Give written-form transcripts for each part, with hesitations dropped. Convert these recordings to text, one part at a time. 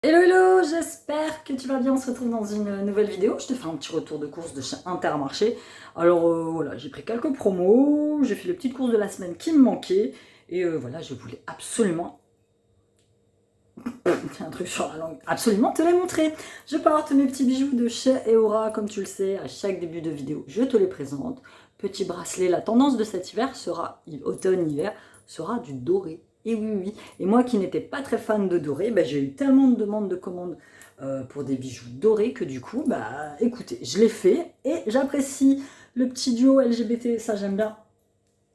Hello hello, j'espère que tu vas bien, on se retrouve dans une nouvelle vidéo. Je te fais un petit retour de course de chez Intermarché. Alors voilà, j'ai pris quelques promos, j'ai fait les petites courses de la semaine qui me manquaient. Et voilà, je voulais absolument, un truc sur la langue, absolument te les montrer. Je porte mes petits bijoux de chez Eora, comme tu le sais, à chaque début de vidéo, je te les présente. Petit bracelet, la tendance de cet hiver sera, automne-hiver, sera du doré. Et oui, oui. Et moi qui n'étais pas très fan de doré, bah, j'ai eu tellement de demandes de commandes pour des bijoux dorés que du coup, bah écoutez, je l'ai fait et j'apprécie le petit duo LGBT, ça j'aime bien.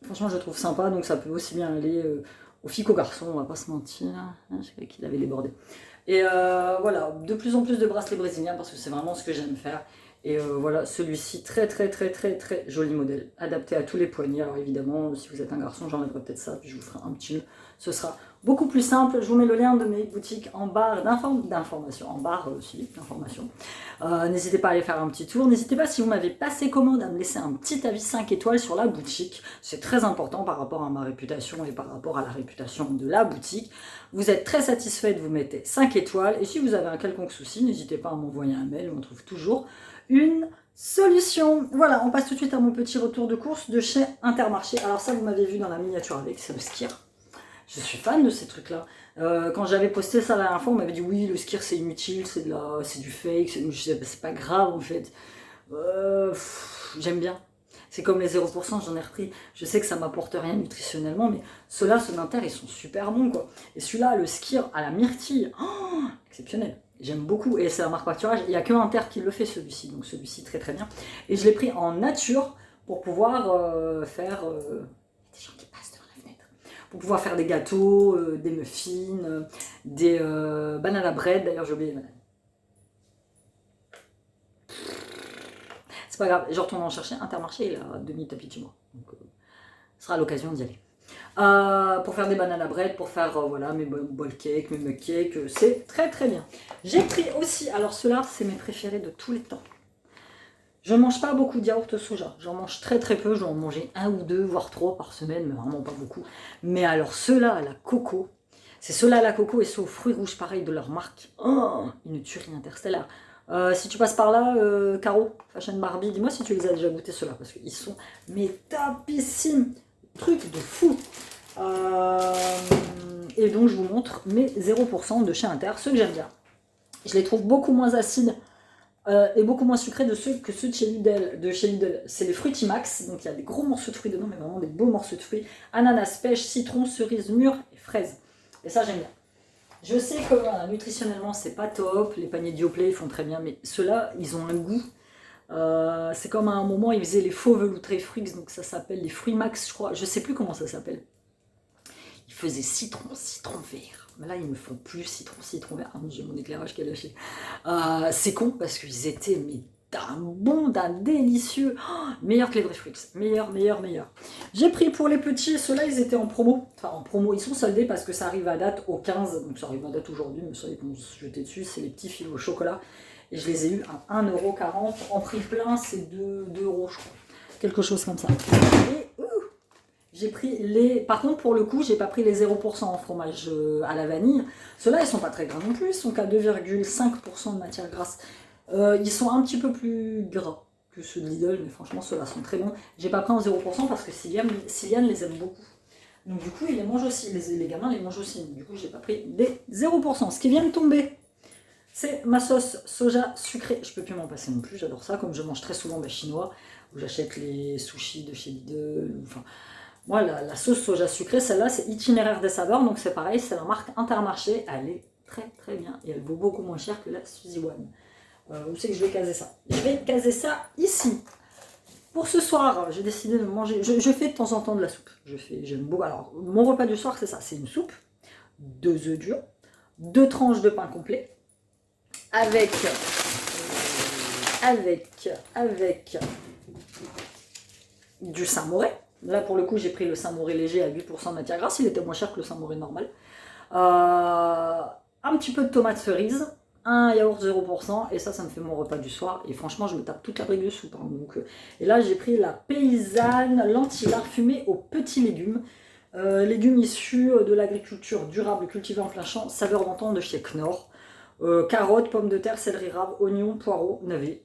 Franchement, je le trouve sympa, donc ça peut aussi bien aller aux filles qu'aux garçons, on va pas se mentir. Je savais qu'il avait débordé. Et voilà, de plus en plus de bracelets brésiliens parce que c'est vraiment ce que j'aime faire. Et voilà, celui-ci, très très très très très joli modèle, adapté à tous les poignets. Alors évidemment, si vous êtes un garçon, j'enlèverai peut-être ça, puis je vous ferai un petit nœud. Ce sera beaucoup plus simple. Je vous mets le lien de mes boutiques en barre d'information, en barre aussi d'information. N'hésitez pas à aller faire un petit tour. N'hésitez pas, si vous m'avez passé commande, à me laisser un petit avis 5 étoiles sur la boutique. C'est très important par rapport à ma réputation et par rapport à la réputation de la boutique. Vous êtes très satisfait, vous mettez 5 étoiles. Et si vous avez un quelconque souci, n'hésitez pas à m'envoyer un mail. On trouve toujours une solution. Voilà, on passe tout de suite à mon petit retour de course de chez Intermarché. Alors ça, vous m'avez vu dans la miniature avec, c'est le skir. Je suis fan de ces trucs-là. Quand j'avais posté ça la dernière fois, on m'avait dit oui, le skir c'est inutile, c'est du fake. Je disais, bah, c'est pas grave en fait. J'aime bien. C'est comme les 0%, j'en ai repris. Je sais que ça m'apporte rien nutritionnellement, mais ceux-là, ceux d'Inter, ils sont super bons quoi. Et celui-là, le skir à la myrtille, oh, exceptionnel. J'aime beaucoup. Et c'est la marque pâturage. Il n'y a que Inter qui le fait celui-ci, donc celui-ci très très bien. Et je l'ai pris en nature pour pouvoir faire. Des gens qui passent devant la fenêtre. Pour pouvoir faire des gâteaux, des muffins, des banana bread. D'ailleurs, j'ai oublié les bananes. C'est pas grave, je retourne en chercher. Intermarché, il est à 2 minutes à pied de chez moi. Donc, ce sera l'occasion d'y aller. Pour faire des banana bread, pour faire voilà, mes ball cakes, mes mug cakes, c'est très très bien. J'ai pris aussi, alors ceux-là, c'est mes préférés de tous les temps. Je ne mange pas beaucoup de yaourt soja, j'en mange très très peu, je dois en manger 1 ou 2, voire 3 par semaine, mais vraiment pas beaucoup. Mais alors ceux-là à la coco, c'est ceux-là à la coco et ceux aux fruits rouges pareil de leur marque. Oh, une tuerie interstellaire. Si tu passes par là, Caro, Fashion Barbie, dis-moi si tu les as déjà goûtés ceux-là, parce qu'ils sont mais tapissimes, truc de fou. Et donc je vous montre mes 0% de chez Inter, ceux que j'aime bien. Je les trouve beaucoup moins acides et beaucoup moins sucrés que ceux de chez Lidl. C'est les Fruitimax, donc il y a des gros morceaux de fruits dedans, mais vraiment des beaux morceaux de fruits. Ananas, pêche, citron, cerise mûre et fraise. Et ça j'aime bien. Je sais que nutritionnellement c'est pas top, les paniers Dioplay ils font très bien, mais ceux-là ils ont un goût. C'est comme à un moment ils faisaient les faux veloutés fruits, donc ça s'appelle les fruits max, je crois. Je sais plus comment ça s'appelle. Ils faisaient citron vert. Mais là ils ne font plus citron vert. Ah, j'ai mon éclairage qui a lâché. C'est con parce qu'ils étaient mais d'un bon, d'un délicieux, meilleur que les vrais fruits, meilleur. J'ai pris pour les petits, ceux-là ils étaient en promo, enfin en promo, ils sont soldés parce que ça arrive à date au 15, donc ça arrive à date aujourd'hui, mais ça ils vont se jeter dessus, c'est les petits fils au chocolat, et je les ai eu à 1,40€, en prix plein c'est 2 € je crois, quelque chose comme ça. Et j'ai pris les. Par contre, pour le coup, j'ai pas pris les 0% en fromage à la vanille. Ceux-là, ils sont pas très gras non plus. Ils sont qu'à 2,5% de matière grasse. Ils sont un petit peu plus gras que ceux de Lidl, mais franchement, ceux-là sont très bons. J'ai pas pris en 0% parce que Siliane les aime beaucoup. Donc, du coup, ils les mangent aussi. Les gamins les mangent aussi. Du coup, j'ai pas pris des 0%. Ce qui vient de tomber, c'est ma sauce soja sucrée. Je peux plus m'en passer non plus. J'adore ça. Comme je mange très souvent chinois, où j'achète les sushis de chez Lidl. Enfin. Moi, la sauce soja sucrée, celle-là, c'est Itinéraire des saveurs, donc c'est pareil, c'est la marque Intermarché, elle est très très bien et elle vaut beaucoup moins cher que la Suzy One. Où c'est que je vais caser ça? Je vais caser ça ici. Pour ce soir, j'ai décidé de manger. Je fais de temps en temps de la soupe. J'aime beaucoup. Alors, mon repas du soir, c'est ça, c'est une soupe, 2 œufs durs, 2 tranches de pain complet, avec du Saint-Moré. Là, pour le coup, j'ai pris le Saint-Moré léger à 8% de matière grasse. Il était moins cher que le Saint-Moré normal. Un petit peu de tomates cerises, un yaourt 0%, et ça me fait mon repas du soir. Et franchement, je me tape toute la brique de soupe. Hein, donc, et là, j'ai pris la paysanne lentilard fumée aux petits légumes. Légumes issus de l'agriculture durable cultivée en plein champ, saveur d'antan de chez Knorr. Carottes, pommes de terre, céleri rave, oignons, poireaux, navets.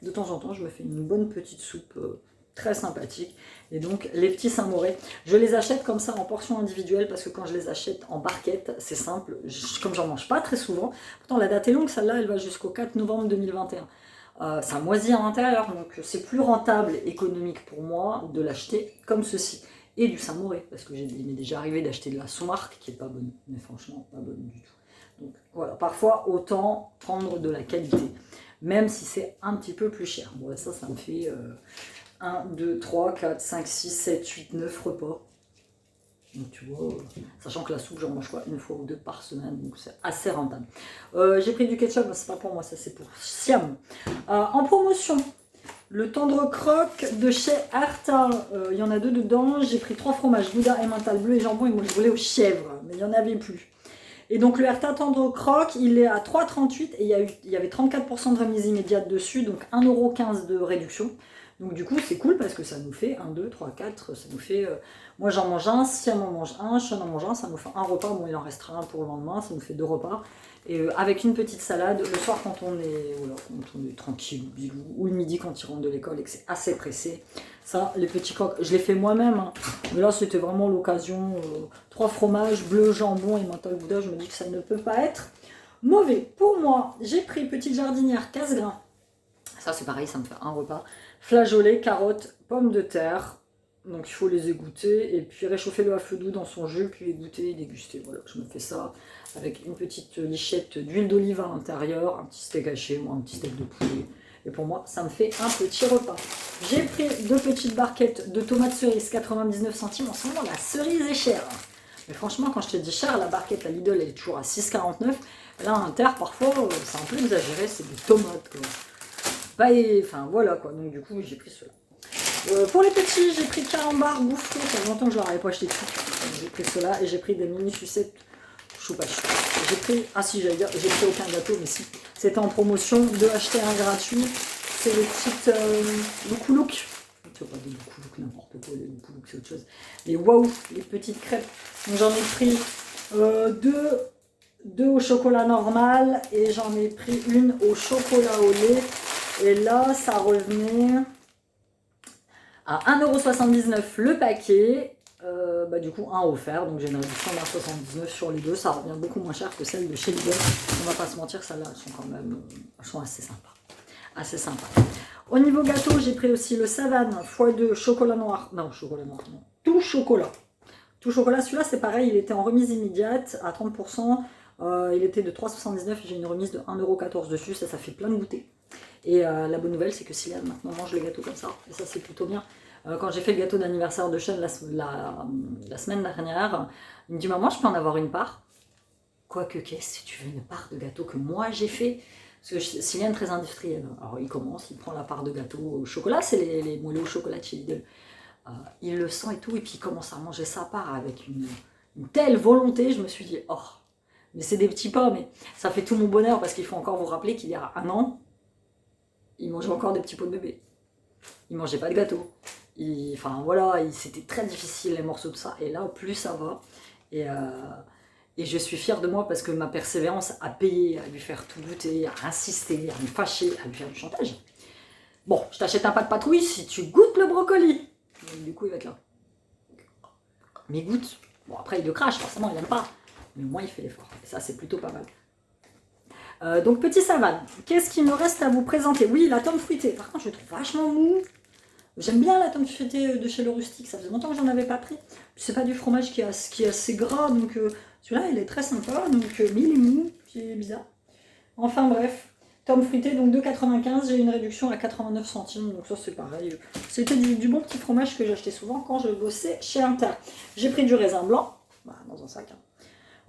De temps en temps, je me fais une bonne petite soupe très sympathique. Et donc, les petits Saint-Mauré, je les achète comme ça en portions individuelles parce que quand je les achète en barquette, c'est simple. Comme j'en mange pas très souvent, pourtant la date est longue, celle-là, elle va jusqu'au 4 novembre 2021. Ça moisit à l'intérieur, donc c'est plus rentable et économique pour moi de l'acheter comme ceci. Et du Saint-Mauré, parce que il m'est déjà arrivé d'acheter de la sous-marque qui est pas bonne, mais franchement pas bonne du tout. Donc voilà, parfois autant prendre de la qualité, même si c'est un petit peu plus cher. Bon, ça me fait 1, 2, 3, 4, 5, 6, 7, 8, 9 repas. Donc tu vois, sachant que la soupe, j'en mange quoi, une fois ou deux par semaine, donc c'est assez rentable. J'ai pris du ketchup, c'est pas pour moi, ça c'est pour Siam. En promotion, le tendre croque de chez Arta, il y en a 2 dedans. J'ai pris 3 fromages, Gouda, Emmental bleu et jambon, et moi je voulais aux chèvres, mais il n'y en avait plus. Et donc le Arta tendre croque, il est à 3,38 et il y avait 34% de remise immédiate dessus, donc 1,15 € de réduction. Donc du coup c'est cool parce que ça nous fait 1, 2, 3, 4, ça nous fait... moi j'en mange un, Siam en mange un, Sean en mange un, ça nous fait un repas, bon il en restera un pour le lendemain, ça nous fait 2 repas. Et avec une petite salade, le soir quand on est, voilà, quand on est tranquille, ou le midi quand il rentre de l'école et que c'est assez pressé. Ça, les petits croques, je les fais moi-même, hein. Mais là c'était vraiment l'occasion. 3 fromages, bleu, jambon et mental gouda, je me dis que ça ne peut pas être mauvais. Pour moi, j'ai pris petite jardinière casse-grain. Ça c'est pareil, ça me fait un repas. Flageolets, carottes, pommes de terre. Donc il faut les égoutter et puis réchauffer-le à feu doux dans son jus, puis égoutter et déguster. Voilà, je me fais ça avec une petite lichette d'huile d'olive à l'intérieur, un petit steak haché ou un petit steak de poulet. Et pour moi, ça me fait un petit repas. J'ai pris 2 petites barquettes de tomates cerises, 99 centimes. En ce moment, la cerise est chère. Mais franchement, quand je te dis cher, la barquette à Lidl, elle est toujours à 6,49. Là, à Inter, parfois, c'est un peu exagéré, c'est des tomates, quoi. Enfin, voilà, quoi. Donc, du coup, j'ai pris cela. Pour les petits, j'ai pris carambar, bouffon, ça fait longtemps que je leur avais pas acheté dessus. J'ai pris cela et j'ai pris des mini sucettes choupa chou. J'ai pris, ah si j'allais dire, j'ai pris aucun gâteau, mais si, c'était en promotion de acheter un gratuit. C'est les petites look. Tu vois pas des look n'importe quoi, les look c'est autre chose. Les waouh, les petites crêpes. Donc j'en ai pris 2 au chocolat normal et j'en ai pris une au chocolat au lait. Et là, ça revenait à 1,79 € le paquet, du coup un offert, donc j'ai une réduction d'1,79 € sur les deux, ça revient beaucoup moins cher que celle de chez Lidl. On va pas se mentir, celles-là elles sont quand même assez sympas. Assez sympa. Au niveau gâteau, j'ai pris aussi le Savane x2 chocolat noir, non, tout chocolat. Tout chocolat, celui-là c'est pareil, il était en remise immédiate à 30%, il était de 3,79 €, j'ai une remise de 1,14 € dessus, ça fait plein de goûter. Et la bonne nouvelle, c'est que Sylviane maintenant mange les gâteaux comme ça, et ça c'est plutôt bien. Quand j'ai fait le gâteau d'anniversaire de Sean la semaine dernière, il me dit maman, je peux en avoir une part? Quoique, qu'est-ce que tu veux, une part de gâteau que moi j'ai fait? Parce que Sylviane est très industrielle. Alors il commence, il prend la part de gâteau au chocolat, c'est les moelleux au chocolat de chez Lidl. Il le sent et tout, et puis il commence à manger sa part avec une telle volonté, je me suis dit, oh, mais c'est des petits pas, mais ça fait tout mon bonheur, parce qu'il faut encore vous rappeler qu'il y a 1 an, il mangeait encore des petits pots de bébé. Il mangeait pas de gâteau. Enfin voilà, c'était très difficile les morceaux de ça. Et là, plus ça va. Et je suis fière de moi parce que ma persévérance a payé à lui faire tout goûter, à insister, à me fâcher, à lui faire du chantage. Bon, je t'achète un pas de patrouille si tu goûtes le brocoli. Donc, du coup, il va être là. Mais goûte. Bon, après, il le crache, forcément, il n'aime pas. Mais au moins, il fait l'effort. Et ça, c'est plutôt pas mal. Donc, petit Savane. Qu'est-ce qu'il me reste à vous présenter? Oui, la tome fruitée. Par contre, je le trouve vachement mou. J'aime bien la tome fruitée de chez Le Rustique. Ça faisait longtemps que j'en avais pas pris. C'est pas du fromage qui est assez gras. Donc, celui-là, il est très sympa. Donc, mais il est mou. C'est bizarre. Enfin, bref. Tome fruité, donc 2,95. J'ai une réduction à 89 centimes. Donc, ça, c'est pareil. C'était du bon petit fromage que j'achetais souvent quand je bossais chez Inter. J'ai pris du raisin blanc. Voilà, dans un sac.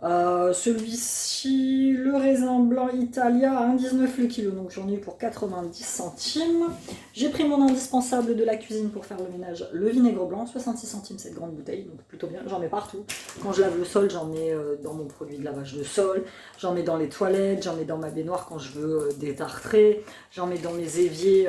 Celui-ci, le raisin blanc Italia à 1,19 € le kilo, donc j'en ai eu pour 90 centimes. J'ai pris mon indispensable de la cuisine pour faire le ménage, le vinaigre blanc, 66 centimes cette grande bouteille, donc plutôt bien, j'en mets partout. Quand je lave le sol, j'en mets dans mon produit de lavage de sol, j'en mets dans les toilettes, j'en mets dans ma baignoire quand je veux détartrer, j'en mets dans mes éviers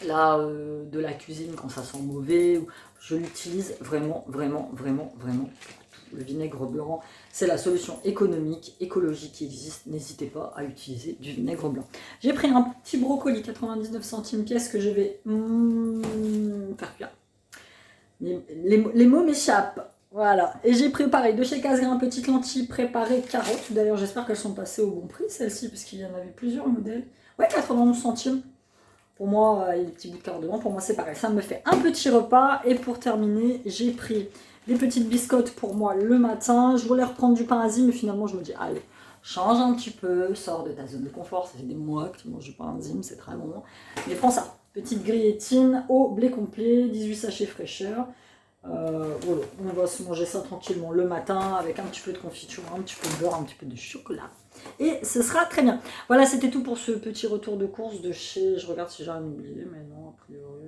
de la cuisine quand ça sent mauvais. Je l'utilise vraiment, vraiment, vraiment, vraiment. tout. Le vinaigre blanc, c'est la solution économique, écologique qui existe. N'hésitez pas à utiliser du vinaigre blanc. J'ai pris un petit brocoli, 99 centimes pièce, que je vais faire cuire. Les mots m'échappent. Voilà. Et j'ai pris pareil de chez Casgrain, petite lentille préparée carottes. D'ailleurs, j'espère qu'elles sont passées au bon prix, celles-ci, parce qu'il y en avait plusieurs modèles. Ouais, 91 centimes. Pour moi, il y a des petits bouts de carottes devant. Pour moi, c'est pareil. Ça me fait un petit repas. Et pour terminer, j'ai pris des petites biscottes pour moi le matin. Je voulais reprendre du pain asie, mais finalement, je me dis, allez, change un petit peu, sors de ta zone de confort. Ça fait des mois que tu manges du pain enzyme, c'est très bon. Mais prends ça. Petite grillettine au blé complet, 18 sachets fraîcheur. Voilà, on va se manger ça tranquillement le matin avec un petit peu de confiture, un petit peu de beurre, un petit peu de chocolat. Et ce sera très bien. Voilà, c'était tout pour ce petit retour de course de chez... Je regarde si j'ai rien oublié, mais non, a priori,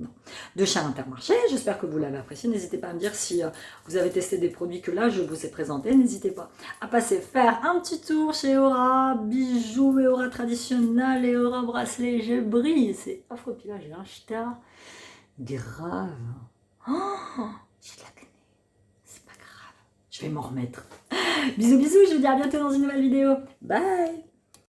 non. De chez Intermarché. J'espère que vous l'avez apprécié. N'hésitez pas à me dire si vous avez testé des produits que là, je vous ai présentés. N'hésitez pas à passer faire un petit tour chez Aura. Bijoux, Aura traditionnel, et Aura bracelet. Je brille. C'est affreux. Puis là, j'ai un star grave. Oh, j'ai de l'acné. C'est pas grave. Je vais m'en remettre. Bisous, bisous. Je vous dis à bientôt dans une nouvelle vidéo. Bye.